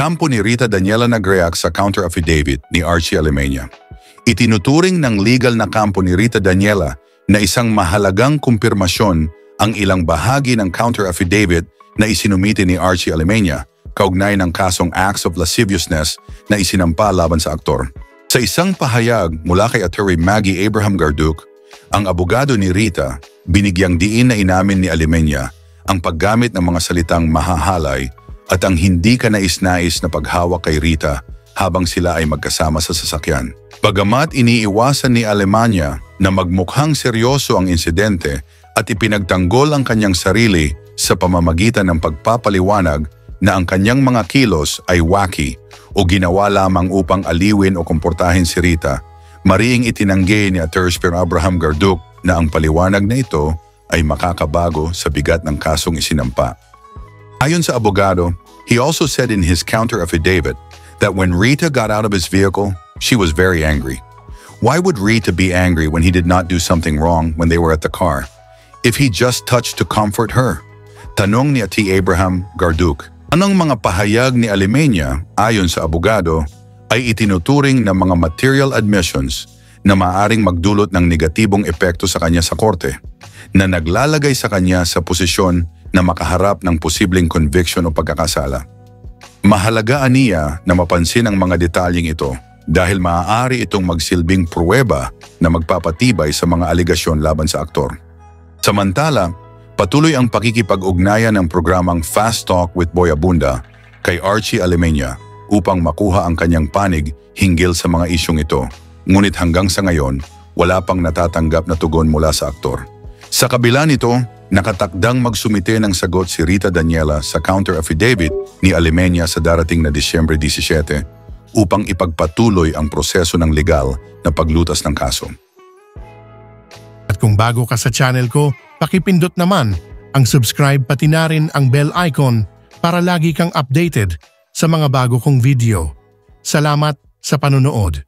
Kampo ni Rita Daniela nag-react sa counter-affidavit ni Archie Alemania. Itinuturing ng legal na kampo ni Rita Daniela na isang mahalagang kumpirmasyon ang ilang bahagi ng counter-affidavit na isinumiti ni Archie Alemania kaugnay ng kasong acts of lasciviousness na isinampa laban sa aktor. Sa isang pahayag mula kay Attorney Maggie Abraham Garduc, ang abogado ni Rita binigyang diin na inamin ni Alemania ang paggamit ng mga salitang mahahalay at ang hindi kanais-nais na paghawak kay Rita habang sila ay magkasama sa sasakyan. Bagamat iniiwasan ni Alemania na magmukhang seryoso ang insidente at ipinagtanggol ang kanyang sarili sa pamamagitan ng pagpapaliwanag na ang kanyang mga kilos ay wacky o ginawa lamang upang aliwin o komportahin si Rita, mariing itinanggi ni Attorney Abraham Garduc na ang paliwanag na ito ay makakabago sa bigat ng kasong isinampa. Ayon sa abogado, he also said in his counter-affidavit that when Rita got out of his vehicle, she was very angry. Why would Rita be angry when he did not do something wrong when they were at the car? If he just touched to comfort her? Tanong ni Ati Abraham Garduc. Anong mga pahayag ni Alemania ayon sa abogado ay itinuturing na mga material admissions na maaring magdulot ng negatibong epekto sa kanya sa korte, na naglalagay sa kanya sa posisyon na makaharap ng posibleng conviction o pagkakasala. Mahalaga aniya na mapansin ang mga detalyeng ito dahil maaari itong magsilbing pruweba na magpapatibay sa mga aligasyon laban sa aktor. Samantala, patuloy ang pakikipag-ugnayan ng programang Fast Talk with Boy Abunda kay Archie Alemania upang makuha ang kanyang panig hinggil sa mga isyong ito. Ngunit hanggang sa ngayon, wala pang natatanggap na tugon mula sa aktor. Sa kabila nito, nakatakdang magsumite ng sagot si Rita Daniela sa counter-affidavit ni Alemania sa darating na Disyembre 17 upang ipagpatuloy ang proseso ng legal na paglutas ng kaso. At kung bago ka sa channel ko, pakipindot naman ang subscribe pati na rin ang bell icon para lagi kang updated sa mga bago kong video. Salamat sa panonood.